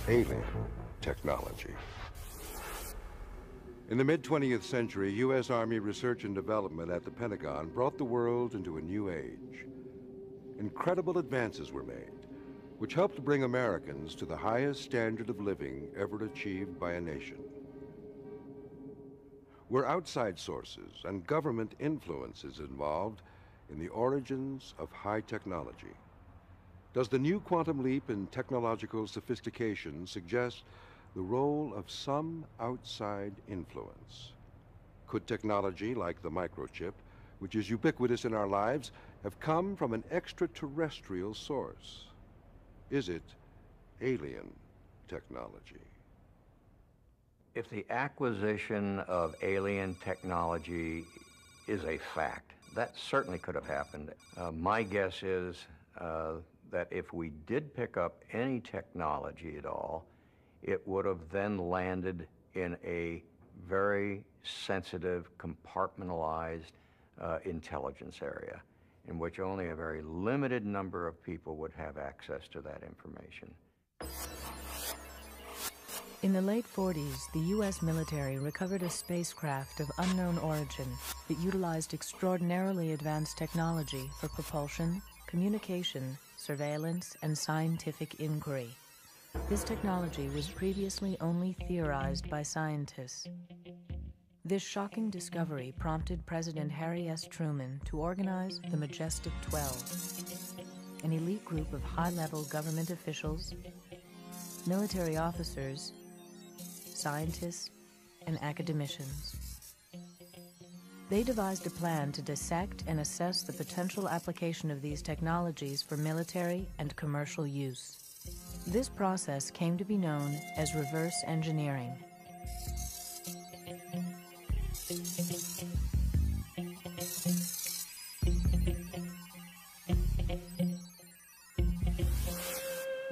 Alien technology. In the mid-20th century, U.S. Army research and development at the Pentagon brought the world into a new age. Incredible advances were made, which helped bring Americans to the highest standard of living ever achieved by a nation. Were outside sources and government influences involved in the origins of high technology? Does the new quantum leap in technological sophistication suggest the role of some outside influence? Could technology like the microchip, which is ubiquitous in our lives, have come from an extraterrestrial source? Is it alien technology? If the acquisition of alien technology is a fact, that certainly could have happened. My guess is that if we did pick up any technology at all, it would have then landed in a very sensitive, compartmentalized intelligence area in which only a very limited number of people would have access to that information. In the late 40s, the U.S. military recovered a spacecraft of unknown origin that utilized extraordinarily advanced technology for propulsion, communication, surveillance, and scientific inquiry. This technology was previously only theorized by scientists. This shocking discovery prompted President Harry S. Truman to organize the Majestic 12, an elite group of high-level government officials, military officers, scientists, and academicians. They devised a plan to dissect and assess the potential application of these technologies for military and commercial use. This process came to be known as reverse engineering.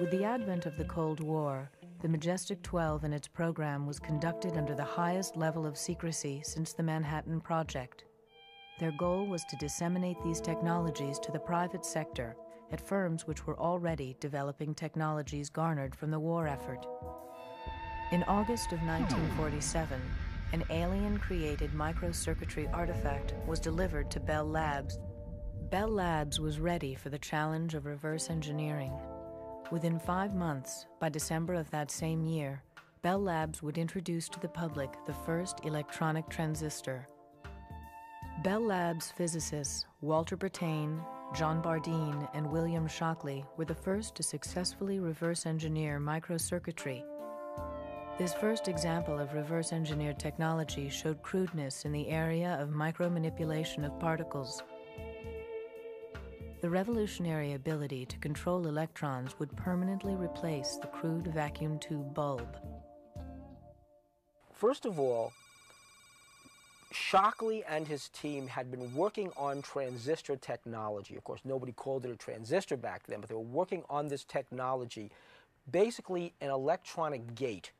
With the advent of the Cold War, the Majestic 12 and its program was conducted under the highest level of secrecy since the Manhattan Project. Their goal was to disseminate these technologies to the private sector at firms which were already developing technologies garnered from the war effort. In August of 1947, an alien-created microcircuitry artifact was delivered to Bell Labs. Bell Labs was ready for the challenge of reverse engineering. Within 5 months, by December of that same year, Bell Labs would introduce to the public the first electronic transistor. Bell Labs physicists Walter Brattain, John Bardeen, and William Shockley were the first to successfully reverse engineer microcircuitry. This first example of reverse engineered technology showed crudeness in the area of micromanipulation of particles. The revolutionary ability to control electrons would permanently replace the crude vacuum tube bulb. First of all, Shockley and his team had been working on transistor technology. Of course, nobody called it a transistor back then, but they were working on this technology, basically an electronic gate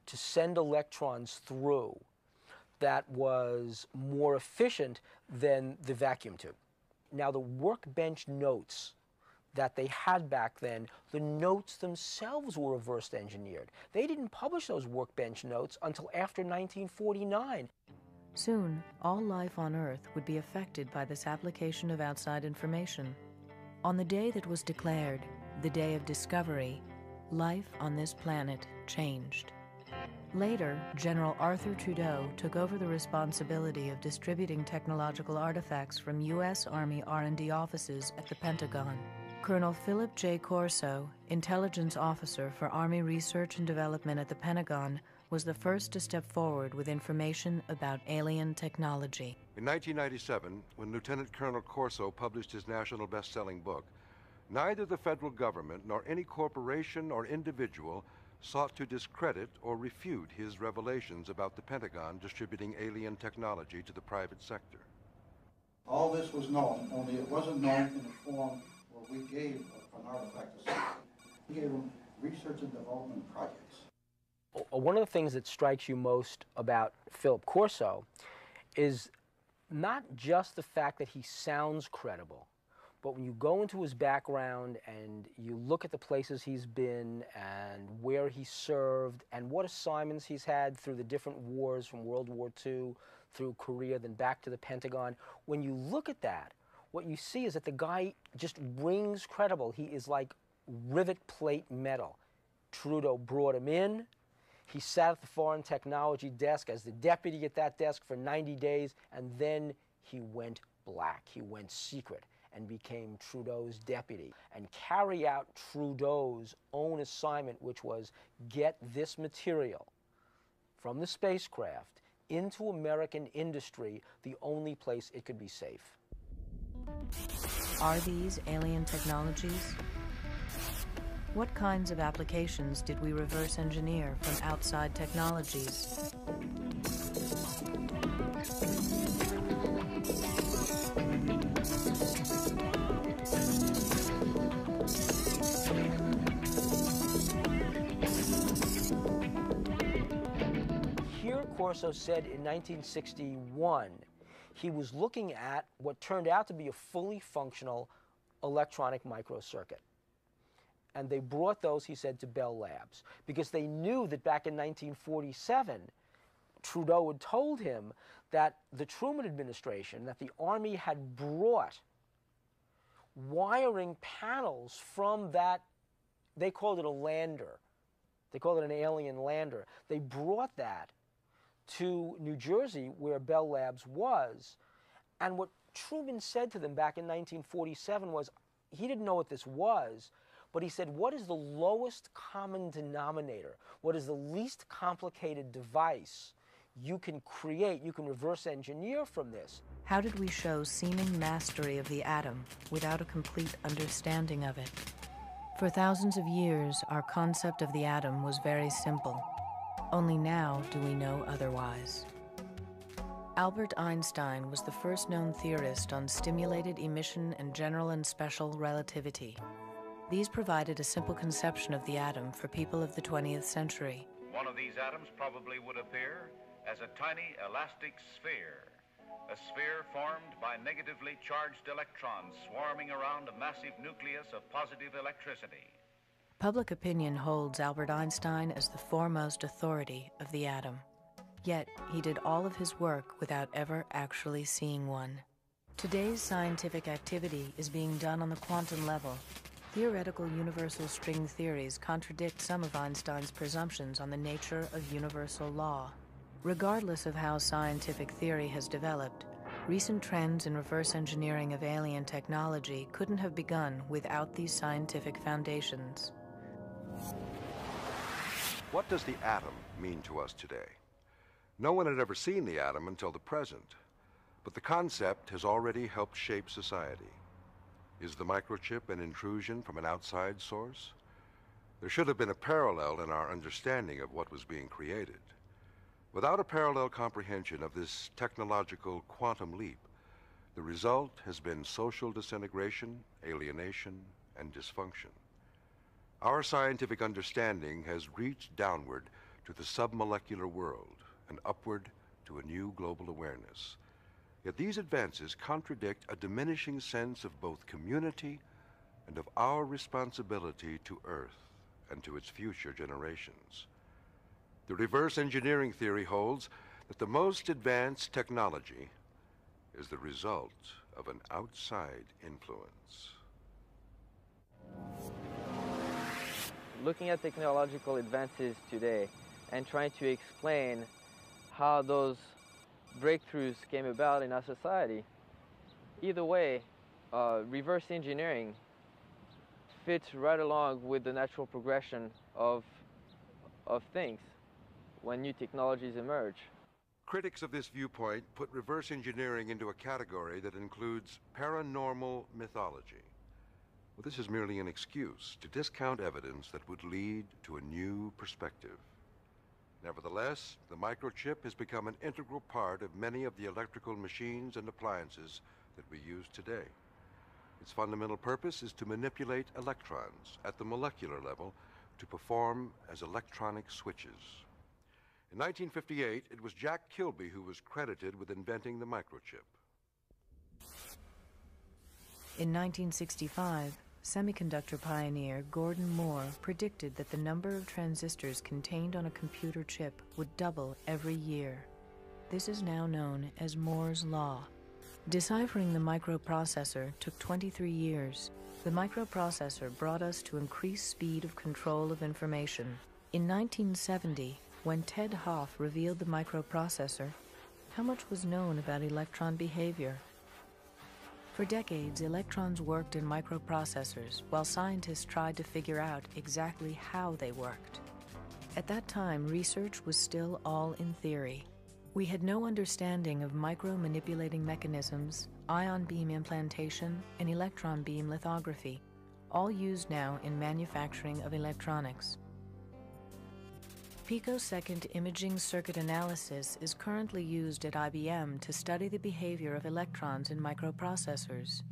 to send electrons through that was more efficient than the vacuum tube. Now, the workbench notes that they had back then, the notes themselves were reverse engineered. They didn't publish those workbench notes until after 1949. Soon, all life on Earth would be affected by this application of outside information. On the day that was declared, the day of discovery, life on this planet changed. Later, General Arthur Trudeau took over the responsibility of distributing technological artifacts from U.S. Army R&D offices at the Pentagon. Colonel Philip J. Corso, intelligence officer for Army Research and Development at the Pentagon, was the first to step forward with information about alien technology. In 1997, when Lieutenant Colonel Corso published his national best-selling book, neither the federal government nor any corporation or individual sought to discredit or refute his revelations about the Pentagon distributing alien technology to the private sector. All this was known, only it wasn't known in the form where we gave an artifact to science. We gave them research and development projects. One of the things that strikes you most about Philip Corso is not just the fact that he sounds credible, but when you go into his background and you look at the places he's been and where he served and what assignments he's had through the different wars from World War II through Korea, then back to the Pentagon, when you look at that, what you see is that the guy just rings credible. He is like rivet plate metal. Trudeau brought him in. He sat at the foreign technology desk as the deputy at that desk for 90 days, and then he went black. He went secret and became Trudeau's deputy and carry out Trudeau's own assignment, which was get this material from the spacecraft into American industry, the only place it could be safe. Are these alien technologies? What kinds of applications did we reverse engineer from outside technologies? Here, Corso said in 1961, he was looking at what turned out to be a fully functional electronic microcircuit. And they brought those, he said, to Bell Labs, because they knew that back in 1947, Trudeau had told him that the Truman administration, that the Army had brought wiring panels from that, they called it a lander. They called it an alien lander. They brought that to New Jersey, where Bell Labs was. And what Truman said to them back in 1947 was, he didn't know what this was, but he said, what is the lowest common denominator? What is the least complicated device you can create, you can reverse engineer from this? How did we show seeming mastery of the atom without a complete understanding of it? For thousands of years, our concept of the atom was very simple. Only now do we know otherwise. Albert Einstein was the first known theorist on stimulated emission and general and special relativity. These provided a simple conception of the atom for people of the 20th century. One of these atoms probably would appear as a tiny elastic sphere, a sphere formed by negatively charged electrons swarming around a massive nucleus of positive electricity. Public opinion holds Albert Einstein as the foremost authority of the atom. Yet, he did all of his work without ever actually seeing one. Today's scientific activity is being done on the quantum level. Theoretical universal string theories contradict some of Einstein's presumptions on the nature of universal law. Regardless of how scientific theory has developed, recent trends in reverse engineering of alien technology couldn't have begun without these scientific foundations. What does the atom mean to us today? No one had ever seen the atom until the present, but the concept has already helped shape society. Is the microchip an intrusion from an outside source? There should have been a parallel in our understanding of what was being created. Without a parallel comprehension of this technological quantum leap, the result has been social disintegration, alienation, and dysfunction. Our scientific understanding has reached downward to the submolecular world and upward to a new global awareness. Yet these advances contradict a diminishing sense of both community and of our responsibility to Earth and to its future generations. The reverse engineering theory holds that the most advanced technology is the result of an outside influence. Looking at technological advances today and trying to explain how those breakthroughs came about in our society, either way, reverse engineering fits right along with the natural progression of things when new technologies emerge. Critics of this viewpoint put reverse engineering into a category that includes paranormal mythology. Well, this is merely an excuse to discount evidence that would lead to a new perspective. Nevertheless, the microchip has become an integral part of many of the electrical machines and appliances that we use today. Its fundamental purpose is to manipulate electrons at the molecular level to perform as electronic switches. In 1958, it was Jack Kilby who was credited with inventing the microchip. In 1965, semiconductor pioneer Gordon Moore predicted that the number of transistors contained on a computer chip would double every year. This is now known as Moore's Law. Deciphering the microprocessor took 23 years. The microprocessor brought us to increased speed of control of information. In 1970, when Ted Hoff revealed the microprocessor, how much was known about electron behavior? For decades, electrons worked in microprocessors while scientists tried to figure out exactly how they worked. At that time, research was still all in theory. We had no understanding of micro-manipulating mechanisms, ion beam implantation, and electron beam lithography, all used now in manufacturing of electronics. Picosecond imaging circuit analysis is currently used at IBM to study the behavior of electrons in microprocessors.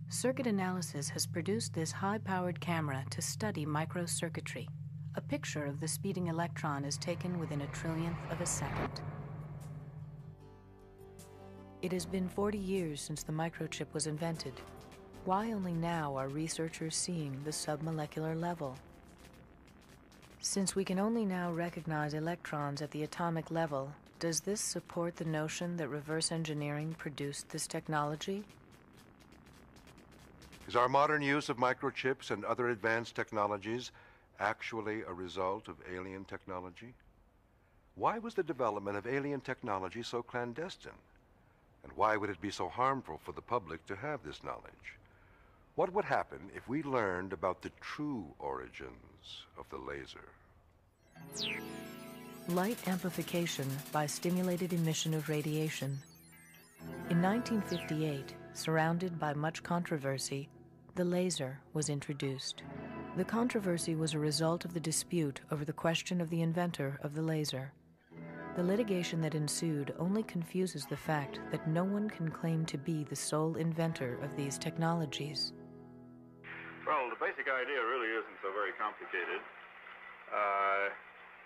Circuit analysis has produced this high-powered camera to study microcircuitry. A picture of the speeding electron is taken within a trillionth of a second. It has been 40 years since the microchip was invented. Why only now are researchers seeing the submolecular level? Since we can only now recognize electrons at the atomic level, does this support the notion that reverse engineering produced this technology? Is our modern use of microchips and other advanced technologies actually a result of alien technology? Why was the development of alien technology so clandestine? And why would it be so harmful for the public to have this knowledge? What would happen if we learned about the true origins of the laser? Light amplification by stimulated emission of radiation. In 1958, surrounded by much controversy, the laser was introduced. The controversy was a result of the dispute over the question of the inventor of the laser. The litigation that ensued only confuses the fact that no one can claim to be the sole inventor of these technologies. Well, the basic idea really isn't so very complicated.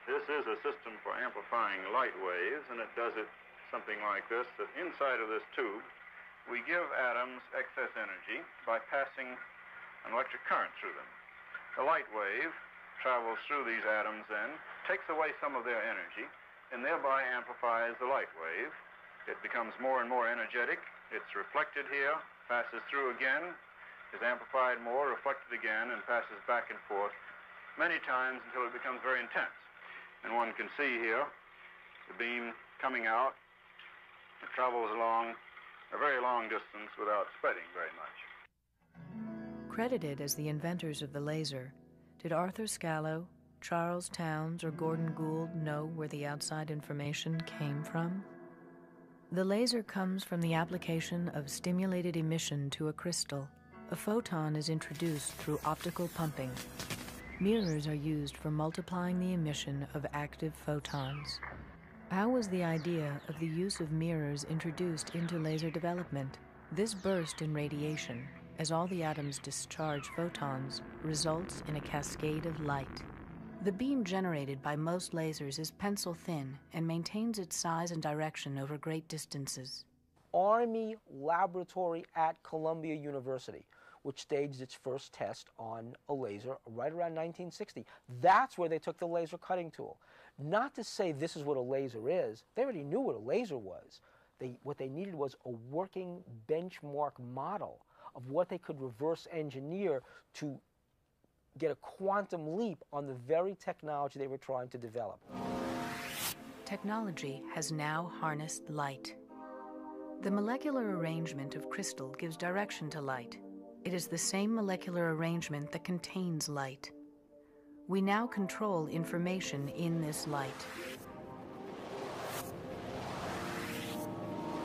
This is a system for amplifying light waves, and it does it something like this, that inside of this tube, we give atoms excess energy by passing an electric current through them. The light wave travels through these atoms then, takes away some of their energy, and thereby amplifies the light wave. It becomes more and more energetic. It's reflected here, passes through again, is amplified more, reflected again, and passes back and forth many times until it becomes very intense. And one can see here the beam coming out. It travels along a very long distance without spreading very much. Credited as the inventors of the laser, did Arthur Scalo, Charles Townes, or Gordon Gould know where the outside information came from? The laser comes from the application of stimulated emission to a crystal. A photon is introduced through optical pumping. Mirrors are used for multiplying the emission of active photons. How was the idea of the use of mirrors introduced into laser development? This burst in radiation, as all the atoms discharge photons, results in a cascade of light. The beam generated by most lasers is pencil thin and maintains its size and direction over great distances. Army laboratory at Columbia University, which staged its first test on a laser right around 1960. That's where they took the laser cutting tool. Not to say this is what a laser is. They already knew what a laser was. What they needed was a working benchmark model of what they could reverse engineer to get a quantum leap on the very technology they were trying to develop. Technology has now harnessed light. The molecular arrangement of crystal gives direction to light. It is the same molecular arrangement that contains light. We now control information in this light.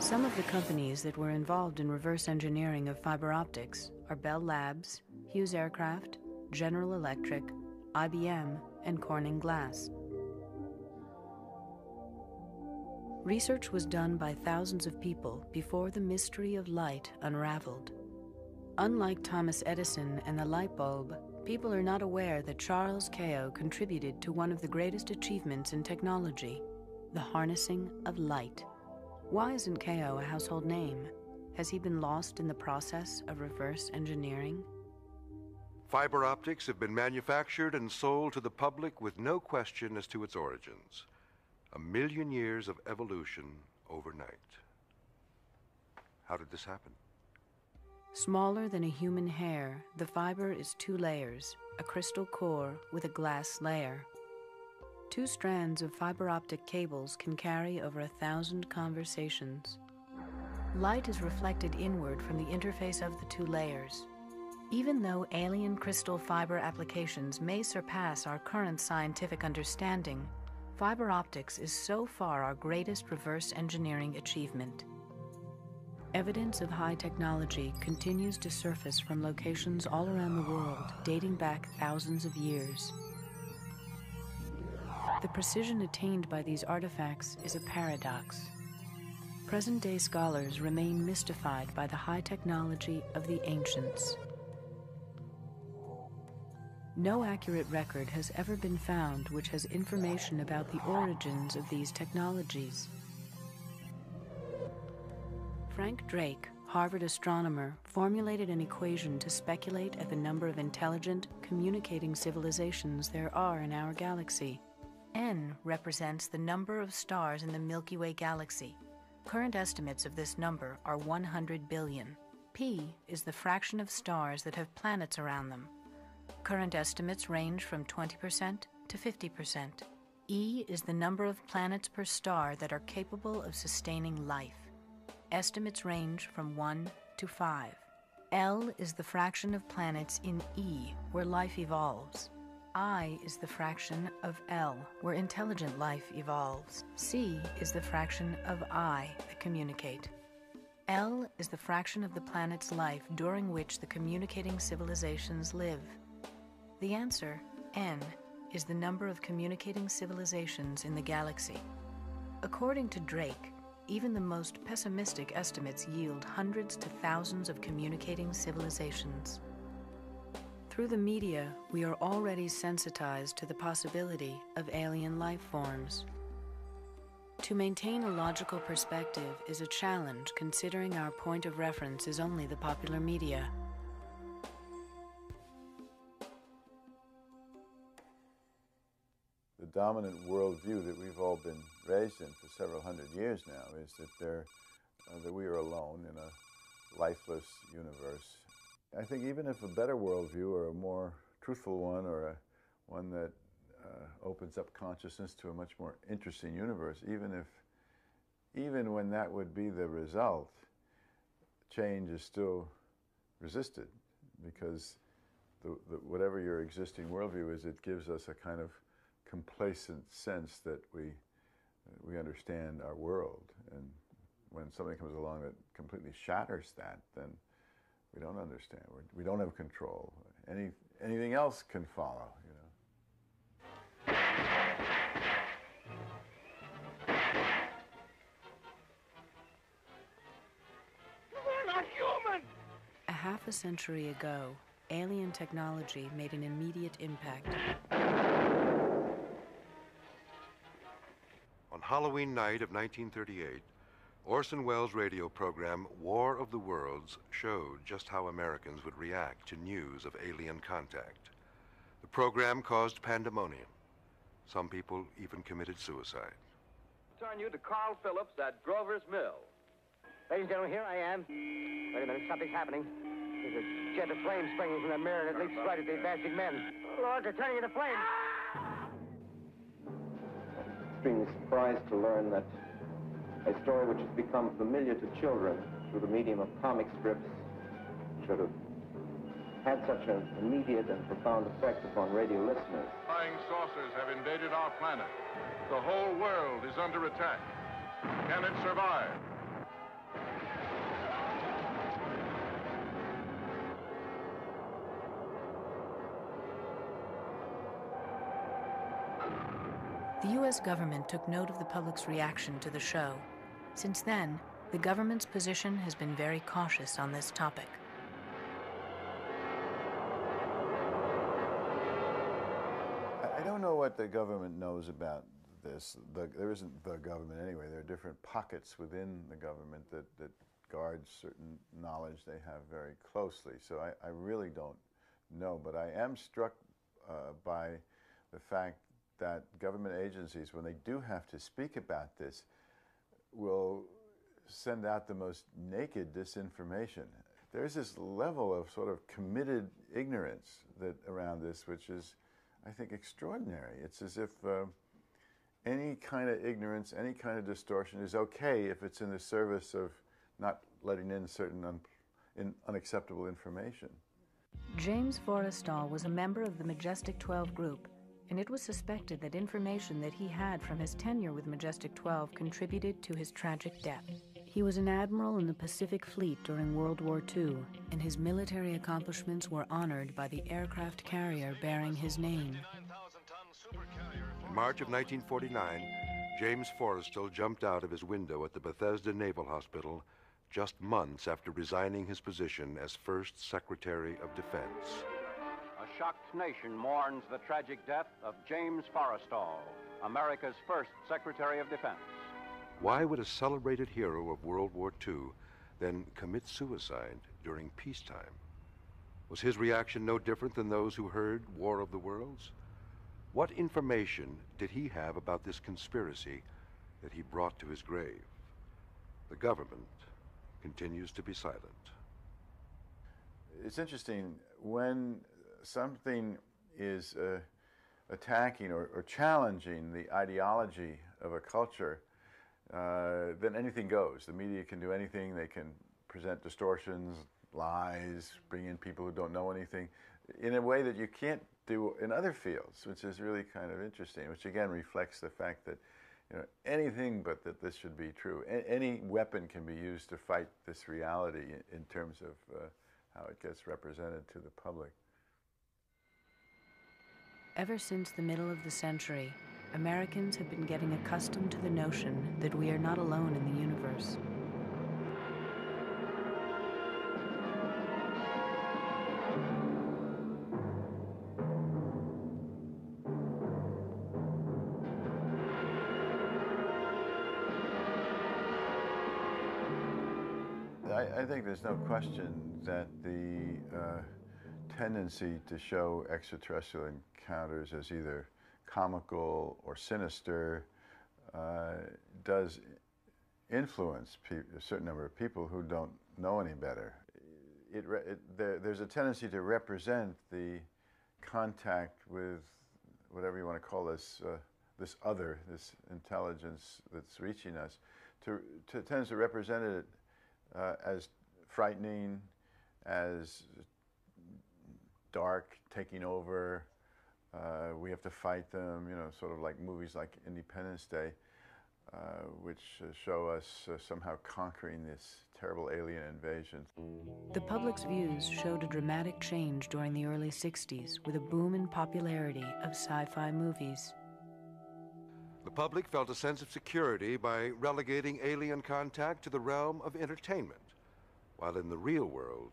Some of the companies that were involved in reverse engineering of fiber optics are Bell Labs, Hughes Aircraft, General Electric, IBM, and Corning Glass. Research was done by thousands of people before the mystery of light unraveled. Unlike Thomas Edison and the light bulb, people are not aware that Charles Kao contributed to one of the greatest achievements in technology, the harnessing of light. Why isn't Kao a household name? Has he been lost in the process of reverse engineering? Fiber optics have been manufactured and sold to the public with no question as to its origins. 1,000,000 years of evolution overnight. How did this happen? Smaller than a human hair, the fiber is 2 layers, a crystal core with a glass layer. 2 strands of fiber optic cables can carry over 1,000 conversations. Light is reflected inward from the interface of the 2 layers. Even though alien crystal fiber applications may surpass our current scientific understanding, fiber optics is so far our greatest reverse engineering achievement. Evidence of high technology continues to surface from locations all around the world, dating back thousands of years. The precision attained by these artifacts is a paradox. Present-day scholars remain mystified by the high technology of the ancients. No accurate record has ever been found which has information about the origins of these technologies. Frank Drake, Harvard astronomer, formulated an equation to speculate at the number of intelligent, communicating civilizations there are in our galaxy. N represents the number of stars in the Milky Way galaxy. Current estimates of this number are 100 billion. P is the fraction of stars that have planets around them. Current estimates range from 20% to 50%. E is the number of planets per star that are capable of sustaining life. Estimates range from 1 to 5. L is the fraction of planets in E, where life evolves. I is the fraction of L, where intelligent life evolves. C is the fraction of I that communicate. L is the fraction of the planet's life during which the communicating civilizations live. The answer, N, is the number of communicating civilizations in the galaxy. According to Drake, even the most pessimistic estimates yield hundreds to thousands of communicating civilizations. Through the media, we are already sensitized to the possibility of alien life forms. To maintain a logical perspective is a challenge, considering our point of reference is only the popular media. The dominant worldview that we've all been raised in for several hundred years now is that that we are alone in a lifeless universe. I think even if a better worldview or a more truthful one or one that opens up consciousness to a much more interesting universe, even when that would be the result, change is still resisted, because whatever your existing worldview is, it gives us a kind of complacent sense that we understand our world. And when something comes along that completely shatters that, then we don't understand. We don't have control. Anything else can follow, you know. We're not human! A half a century ago, alien technology made an immediate impact. On Halloween night of 1938, Orson Welles' radio program War of the Worlds showed just how Americans would react to news of alien contact. The program caused pandemonium. Some people even committed suicide. Turn you to Carl Phillips at Grover's Mill. Ladies and gentlemen, here I am. Wait a minute, something's happening. There's a jet of flame springing from the mirror, and it leaps right at the advancing men. Lord, they're turning into flames. Extremely surprised to learn that a story which has become familiar to children through the medium of comic strips should have had such an immediate and profound effect upon radio listeners. Flying saucers have invaded our planet. The whole world is under attack. Can it survive? The U.S. government took note of the public's reaction to the show. Since then, the government's position has been very cautious on this topic. I don't know what the government knows about this. There isn't the government anyway. There are different pockets within the government that guard certain knowledge they have very closely. So I really don't know, but I am struck by the fact that government agencies, when they do have to speak about this, will send out the most naked disinformation. There's this level of sort of committed ignorance around this, which is, I think, extraordinary. It's as if any kind of ignorance, any kind of distortion is okay if it's in the service of not letting in certain unacceptable information. James Forrestal was a member of the Majestic 12 group, and it was suspected that information that he had from his tenure with Majestic 12 contributed to his tragic death. He was an admiral in the Pacific Fleet during World War II, and his military accomplishments were honored by the aircraft carrier bearing his name. In March of 1949, James Forrestal jumped out of his window at the Bethesda Naval Hospital just months after resigning his position as First Secretary of Defense. A shocked nation mourns the tragic death of James Forrestal, America's first Secretary of Defense. Why would a celebrated hero of World War II then commit suicide during peacetime? Was his reaction no different than those who heard War of the Worlds? What information did he have about this conspiracy that he brought to his grave? The government continues to be silent. It's interesting, when something is attacking or challenging the ideology of a culture, then anything goes. The media can do anything. They can present distortions, lies, bring in people who don't know anything in a way that you can't do in other fields, which is really kind of interesting, which again reflects the fact that, you know, anything but that this should be true. Any weapon can be used to fight this reality in terms of how it gets represented to the public. Ever since the middle of the century, Americans have been getting accustomed to the notion that we are not alone in the universe. I think there's no question that the tendency to show extraterrestrial encounters as either comical or sinister does influence a certain number of people who don't know any better. There's a tendency to represent the contact with whatever you want to call this, this other, this intelligence that's reaching us, tends to represent it as frightening, as dark, taking over. We have to fight them, you know, sort of like movies like Independence Day, which show us somehow conquering this terrible alien invasion. The public's views showed a dramatic change during the early 60s with a boom in popularity of sci-fi movies. The public felt a sense of security by relegating alien contact to the realm of entertainment, while in the real world,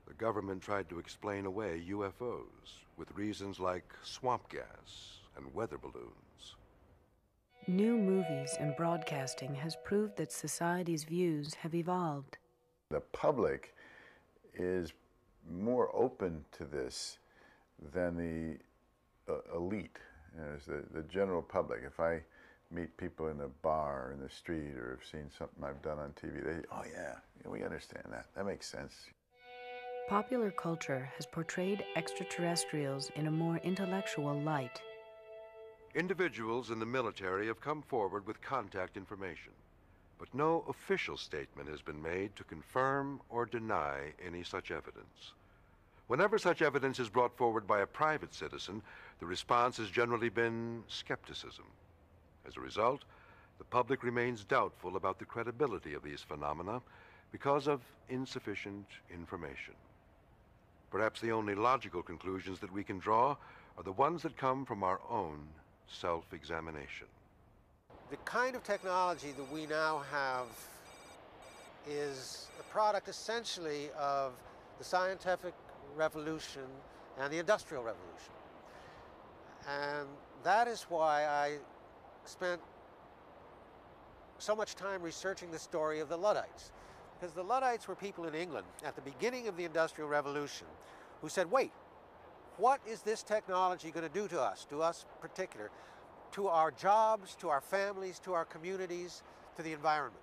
the government tried to explain away UFOs with reasons like swamp gas and weather balloons. New movies and broadcasting has proved that society's views have evolved. The public is more open to this than the elite, the general public. If I meet people in a bar or in the street or have seen something I've done on TV, they, oh yeah, we understand that. That makes sense. Popular culture has portrayed extraterrestrials in a more intellectual light. Individuals in the military have come forward with contact information, but no official statement has been made to confirm or deny any such evidence. Whenever such evidence is brought forward by a private citizen, the response has generally been skepticism. As a result, the public remains doubtful about the credibility of these phenomena because of insufficient information. Perhaps the only logical conclusions that we can draw are the ones that come from our own self-examination. The kind of technology that we now have is a product essentially of the scientific revolution and the Industrial Revolution. And that is why I spent so much time researching the story of the Luddites. Because the Luddites were people in England at the beginning of the Industrial Revolution who said, wait, what is this technology going to do to us in particular, to our jobs, to our families, to our communities, to the environment?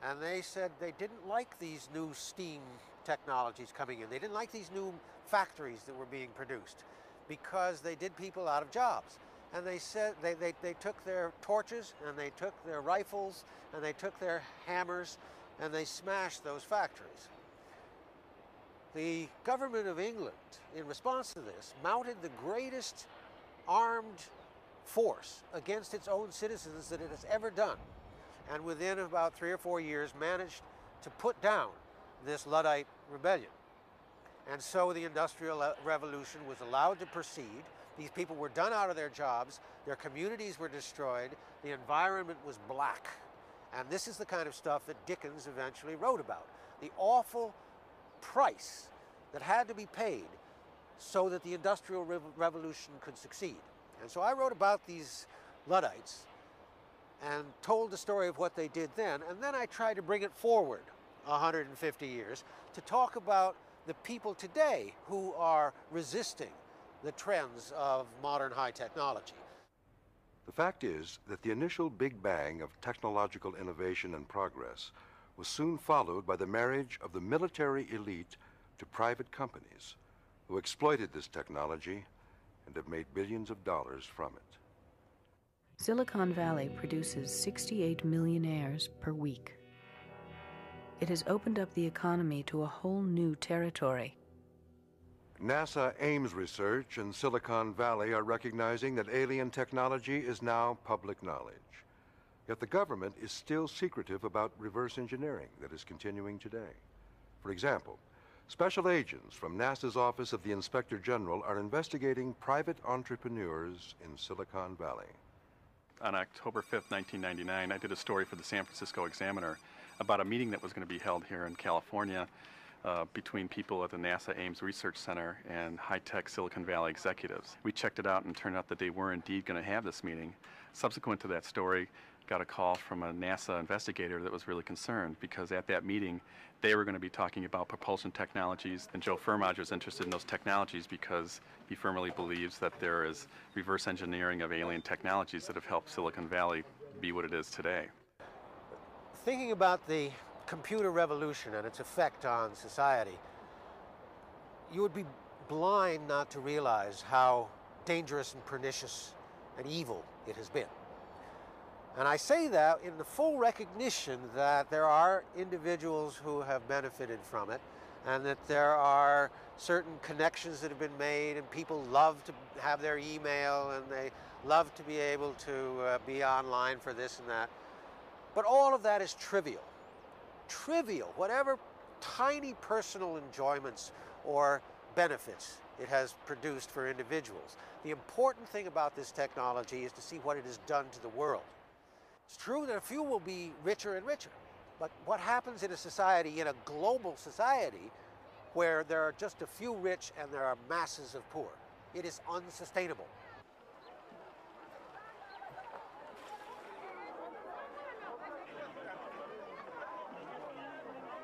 And they said they didn't like these new steam technologies coming in. They didn't like these new factories that were being produced because they did people out of jobs. And they said they took their torches and they took their rifles and they took their hammers and they smashed those factories. The government of England, in response to this, mounted the greatest armed force against its own citizens that it has ever done. And within about 3 or 4 years managed to put down this Luddite rebellion. And so the Industrial Revolution was allowed to proceed. These people were done out of their jobs, their communities were destroyed, the environment was black. And this is the kind of stuff that Dickens eventually wrote about. The awful price that had to be paid so that the Industrial Revolution could succeed. And so I wrote about these Luddites and told the story of what they did then, and then I tried to bring it forward 150 years to talk about the people today who are resisting the trends of modern high technology. The fact is that the initial big bang of technological innovation and progress was soon followed by the marriage of the military elite to private companies who exploited this technology and have made billions of dollars from it. Silicon Valley produces 68 millionaires per week. It has opened up the economy to a whole new territory. NASA Ames Research and Silicon Valley are recognizing that alien technology is now public knowledge. Yet the government is still secretive about reverse engineering that is continuing today. For example, special agents from NASA's Office of the Inspector General are investigating private entrepreneurs in Silicon Valley. On October 5th, 1999, I did a story for the San Francisco Examiner about a meeting that was going to be held here in California between people at the NASA Ames Research Center and high-tech Silicon Valley executives. We checked it out and turned out that they were indeed going to have this meeting. Subsequent to that story, got a call from a NASA investigator that was really concerned because at that meeting they were going to be talking about propulsion technologies, and Joe Firmager is interested in those technologies because he firmly believes that there is reverse engineering of alien technologies that have helped Silicon Valley be what it is today. Thinking about the computer revolution and its effect on society, you would be blind not to realize how dangerous and pernicious and evil it has been. And I say that in the full recognition that there are individuals who have benefited from it, and that there are certain connections that have been made, and people love to have their email, and they love to be able to be online for this and that. But all of that is trivial. Trivial, whatever tiny personal enjoyments or benefits it has produced for individuals. The important thing about this technology is to see what it has done to the world. It's true that a few will be richer and richer, but what happens in a society, in a global society, where there are just a few rich and there are masses of poor? It is unsustainable.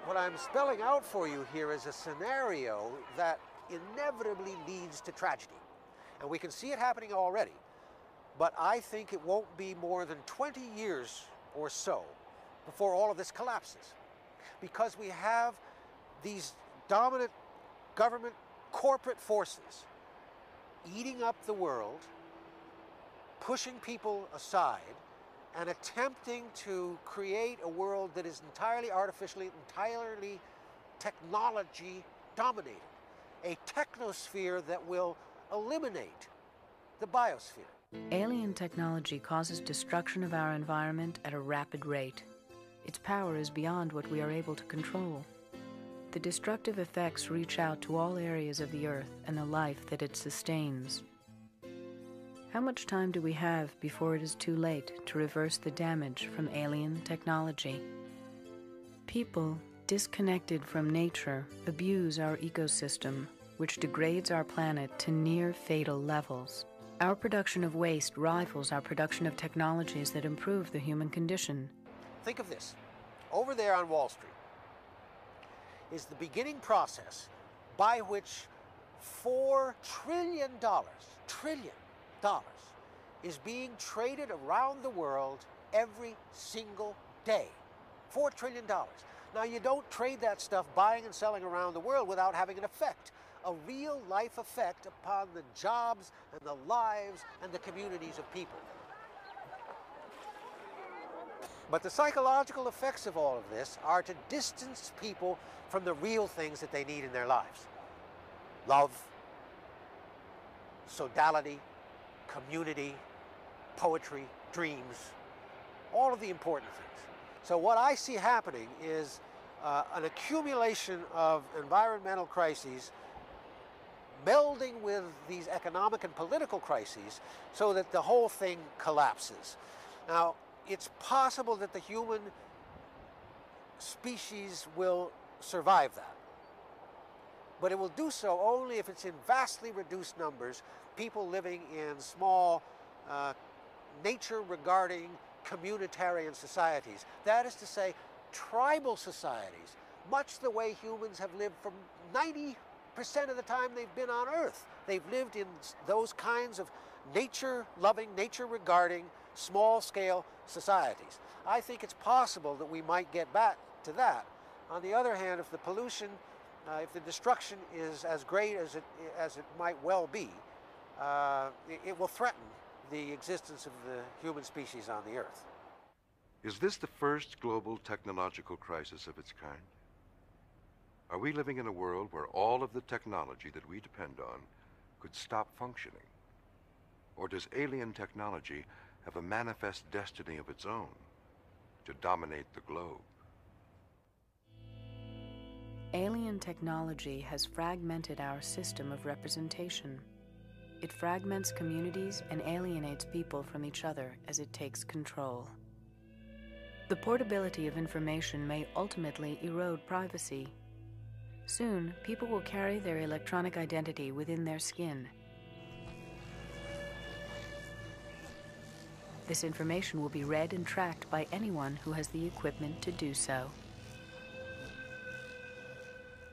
What I'm spelling out for you here is a scenario that inevitably leads to tragedy. And we can see it happening already. But I think it won't be more than 20 years or so before all of this collapses. Because we have these dominant government corporate forces eating up the world, pushing people aside, and attempting to create a world that is entirely artificially, entirely technology dominated. A technosphere that will eliminate the biosphere. Alien technology causes destruction of our environment at a rapid rate. Its power is beyond what we are able to control. The destructive effects reach out to all areas of the Earth and the life that it sustains. How much time do we have before it is too late to reverse the damage from alien technology? People, disconnected from nature, abuse our ecosystem, which degrades our planet to near fatal levels. Our production of waste rivals our production of technologies that improve the human condition. Think of this. Over there on Wall Street is the beginning process by which $4 trillion is being traded around the world every single day. $4 trillion. Now, you don't trade that stuff buying and selling around the world without having an effect, a real-life effect upon the jobs and the lives and the communities of people. But the psychological effects of all of this are to distance people from the real things that they need in their lives. Love, sodality, community, poetry, dreams, all of the important things. So what I see happening is an accumulation of environmental crises melding with these economic and political crises so that the whole thing collapses. Now, it's possible that the human species will survive that. But it will do so only if it's in vastly reduced numbers, people living in small, nature-regarding, communitarian societies. That is to say, tribal societies, much the way humans have lived for 90% of the time they've been on Earth. They've lived in those kinds of nature-loving, nature-regarding, small-scale societies. I think it's possible that we might get back to that. On the other hand, if the pollution, if the destruction is as great as it might well be, it will threaten the existence of the human species on the Earth. Is this the first global technological crisis of its kind? Are we living in a world where all of the technology that we depend on could stop functioning? Or does alien technology have a manifest destiny of its own to dominate the globe? Alien technology has fragmented our system of representation. It fragments communities and alienates people from each other as it takes control. The portability of information may ultimately erode privacy. Soon, people will carry their electronic identity within their skin. This information will be read and tracked by anyone who has the equipment to do so.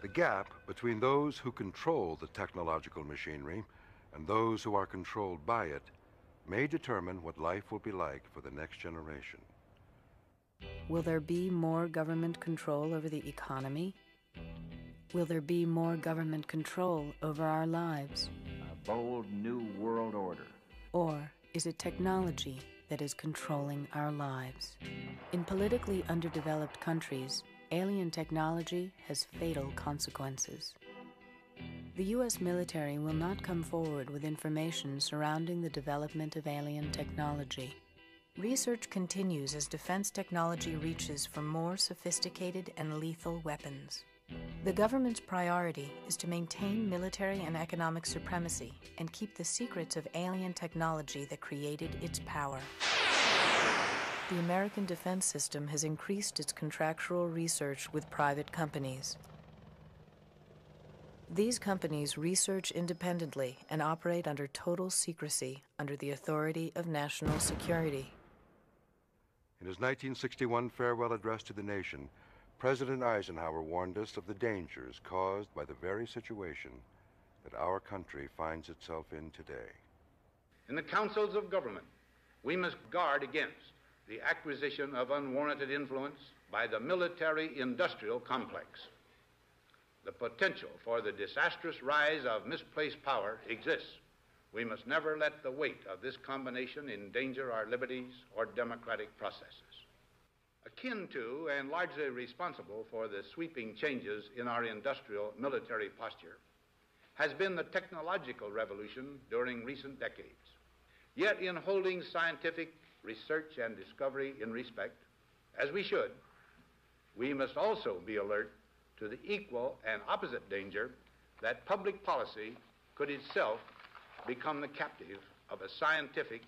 The gap between those who control the technological machinery and those who are controlled by it may determine what life will be like for the next generation. Will there be more government control over the economy? Will there be more government control over our lives? A bold new world order. Or is it technology that is controlling our lives? In politically underdeveloped countries, alien technology has fatal consequences. The U.S. military will not come forward with information surrounding the development of alien technology. Research continues as defense technology reaches for more sophisticated and lethal weapons. The government's priority is to maintain military and economic supremacy and keep the secrets of alien technology that created its power. The American defense system has increased its contractual research with private companies. These companies research independently and operate under total secrecy under the authority of national security. In his 1961 farewell address to the nation, President Eisenhower warned us of the dangers caused by the very situation that our country finds itself in today. In the councils of government, we must guard against the acquisition of unwarranted influence by the military-industrial complex. The potential for the disastrous rise of misplaced power exists. We must never let the weight of this combination endanger our liberties or democratic processes. Akin to and largely responsible for the sweeping changes in our industrial military posture has been the technological revolution during recent decades. Yet in holding scientific research and discovery in respect, as we should, we must also be alert to the equal and opposite danger that public policy could itself become the captive of a scientific,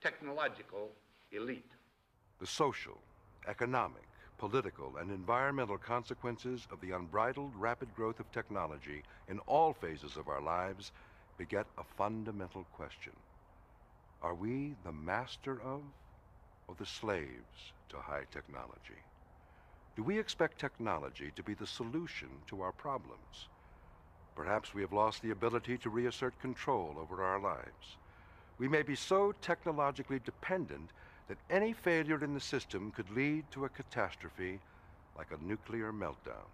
technological elite. The social, economic, political, and environmental consequences of the unbridled rapid growth of technology in all phases of our lives beget a fundamental question. Are we the master of, or the slaves to high technology? Do we expect technology to be the solution to our problems? Perhaps we have lost the ability to reassert control over our lives. We may be so technologically dependent that any failure in the system could lead to a catastrophe like a nuclear meltdown.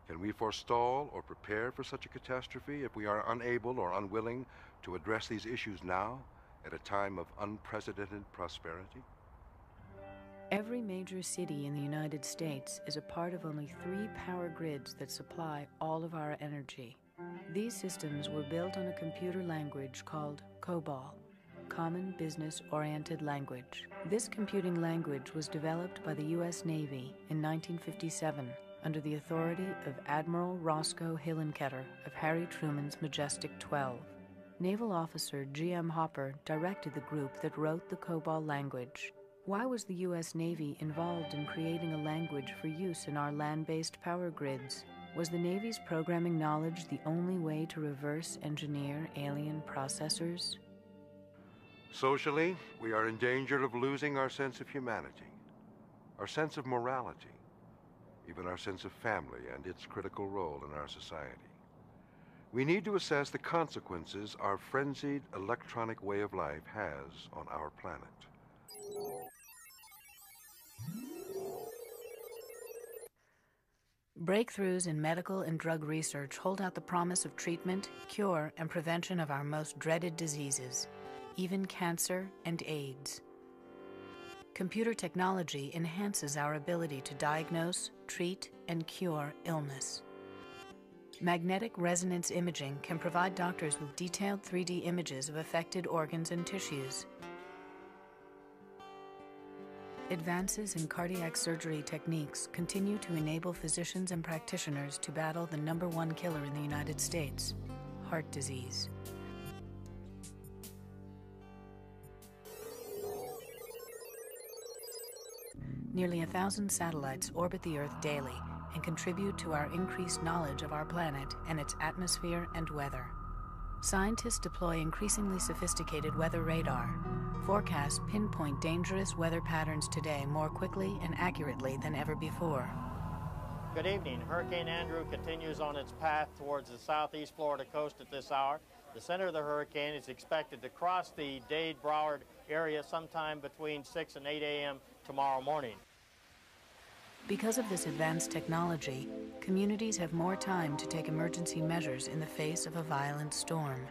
Can we forestall or prepare for such a catastrophe if we are unable or unwilling to address these issues now at a time of unprecedented prosperity? Every major city in the United States is a part of only 3 power grids that supply all of our energy. These systems were built on a computer language called COBOL, Common Business Oriented Language. This computing language was developed by the U.S. Navy in 1957 under the authority of Admiral Roscoe Hillenkoetter of Harry Truman's Majestic 12. Naval officer G.M. Hopper directed the group that wrote the COBOL language. Why was the U.S. Navy involved in creating a language for use in our land-based power grids? Was the Navy's programming knowledge the only way to reverse engineer alien processors? Socially, we are in danger of losing our sense of humanity, our sense of morality, even our sense of family and its critical role in our society. We need to assess the consequences our frenzied electronic way of life has on our planet. Breakthroughs in medical and drug research hold out the promise of treatment, cure, and prevention of our most dreaded diseases, even cancer and AIDS. Computer technology enhances our ability to diagnose, treat, and cure illness. Magnetic resonance imaging can provide doctors with detailed 3D images of affected organs and tissues. Advances in cardiac surgery techniques continue to enable physicians and practitioners to battle the #1 killer in the United States, heart disease. Nearly 1,000 satellites orbit the Earth daily and contribute to our increased knowledge of our planet and its atmosphere and weather. Scientists deploy increasingly sophisticated weather radar. Forecasts pinpoint dangerous weather patterns today more quickly and accurately than ever before. Good evening. Hurricane Andrew continues on its path towards the southeast Florida coast at this hour. The center of the hurricane is expected to cross the Dade-Broward area sometime between 6 and 8 a.m. tomorrow morning. Because of this advanced technology, communities have more time to take emergency measures in the face of a violent storm.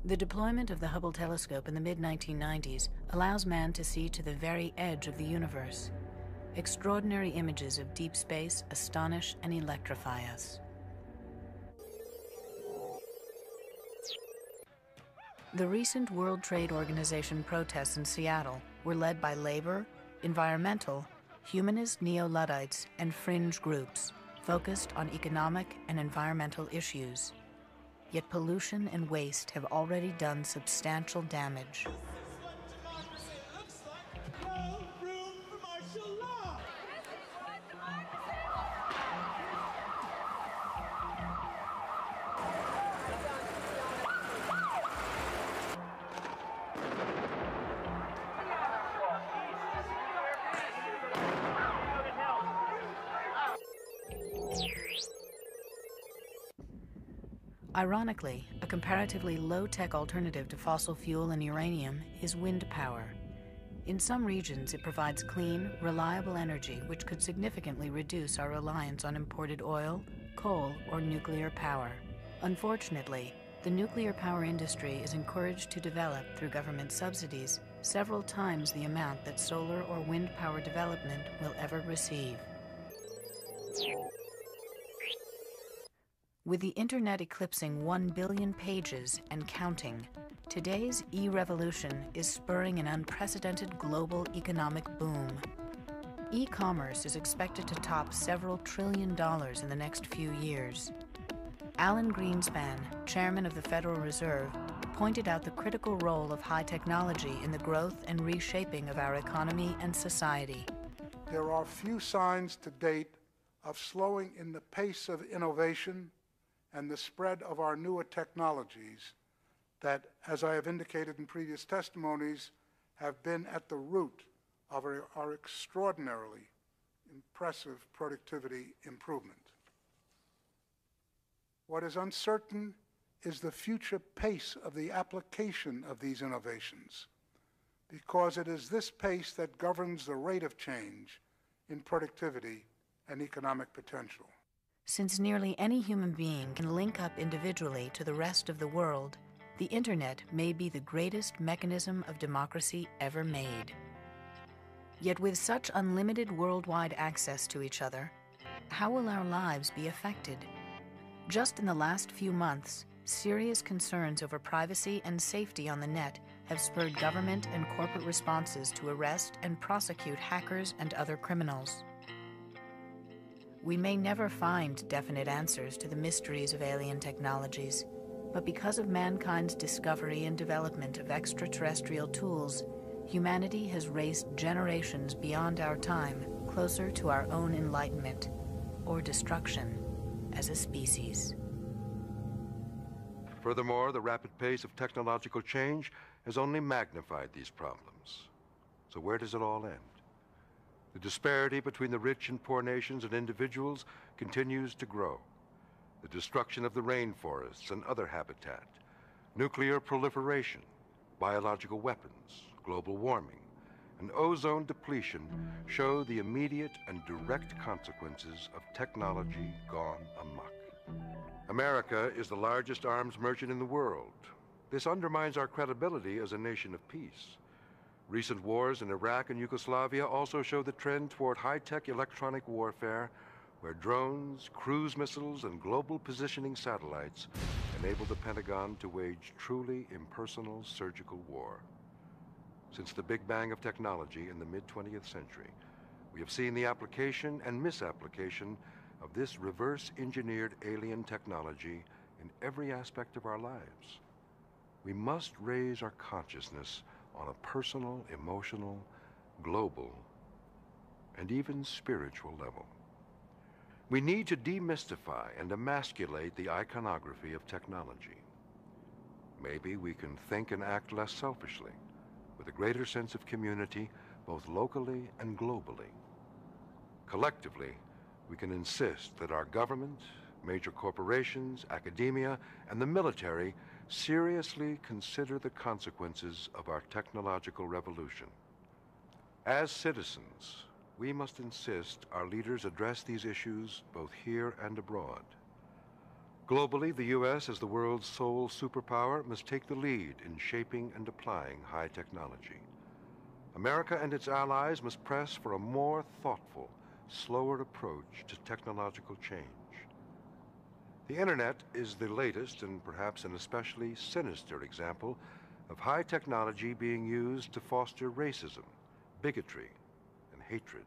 The deployment of the Hubble telescope in the mid-1990s allows man to see to the very edge of the universe. Extraordinary images of deep space astonish and electrify us. The recent World Trade Organization protests in Seattle were led by labor, environmental, humanist neo-Luddites, and fringe groups focused on economic and environmental issues. Yet pollution and waste have already done substantial damage. Ironically, a comparatively low-tech alternative to fossil fuel and uranium is wind power. In some regions, it provides clean, reliable energy which could significantly reduce our reliance on imported oil, coal, or nuclear power. Unfortunately, the nuclear power industry is encouraged to develop, through government subsidies, several times the amount that solar or wind power development will ever receive. With the internet eclipsing 1 billion pages and counting, today's e-revolution is spurring an unprecedented global economic boom. E-commerce is expected to top several $1 trillion in the next few years. Alan Greenspan, chairman of the Federal Reserve, pointed out the critical role of high technology in the growth and reshaping of our economy and society. There are few signs to date of slowing in the pace of innovation and the spread of our newer technologies that, as I have indicated in previous testimonies, have been at the root of our extraordinarily impressive productivity improvement. What is uncertain is the future pace of the application of these innovations, because it is this pace that governs the rate of change in productivity and economic potential. Since nearly any human being can link up individually to the rest of the world, the Internet may be the greatest mechanism of democracy ever made. Yet with such unlimited worldwide access to each other, how will our lives be affected? Just in the last few months, serious concerns over privacy and safety on the net have spurred government and corporate responses to arrest and prosecute hackers and other criminals. We may never find definite answers to the mysteries of alien technologies, but because of mankind's discovery and development of extraterrestrial tools, humanity has raced generations beyond our time, closer to our own enlightenment, or destruction, as a species. Furthermore, the rapid pace of technological change has only magnified these problems. So where does it all end? The disparity between the rich and poor nations and individuals continues to grow. The destruction of the rainforests and other habitat, nuclear proliferation, biological weapons, global warming, and ozone depletion show the immediate and direct consequences of technology gone amok. America is the largest arms merchant in the world. This undermines our credibility as a nation of peace. Recent wars in Iraq and Yugoslavia also show the trend toward high-tech electronic warfare, where drones, cruise missiles, and global positioning satellites enable the Pentagon to wage truly impersonal surgical war. Since the Big Bang of technology in the mid-20th century, we have seen the application and misapplication of this reverse-engineered alien technology in every aspect of our lives. We must raise our consciousness on a personal, emotional, global, and even spiritual level. We need to demystify and emasculate the iconography of technology. Maybe we can think and act less selfishly, with a greater sense of community, both locally and globally. Collectively, we can insist that our government, major corporations, academia, and the military seriously consider the consequences of our technological revolution. As citizens, we must insist our leaders address these issues both here and abroad. Globally, the U.S., as the world's sole superpower, must take the lead in shaping and applying high technology. America and its allies must press for a more thoughtful, slower approach to technological change. The Internet is the latest and perhaps an especially sinister example of high technology being used to foster racism, bigotry, and hatred.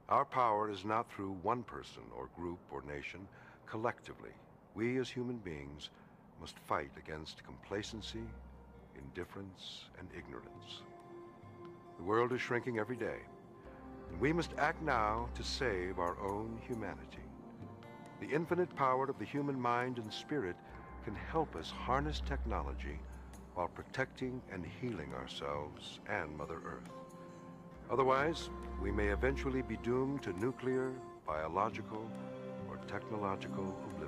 Our power is not through one person or group or nation. Collectively, we as human beings must fight against complacency, indifference, and ignorance. The world is shrinking every day, and we must act now to save our own humanity. The infinite power of the human mind and spirit can help us harness technology while protecting and healing ourselves and Mother Earth. Otherwise, we may eventually be doomed to nuclear, biological, or technological oblivion.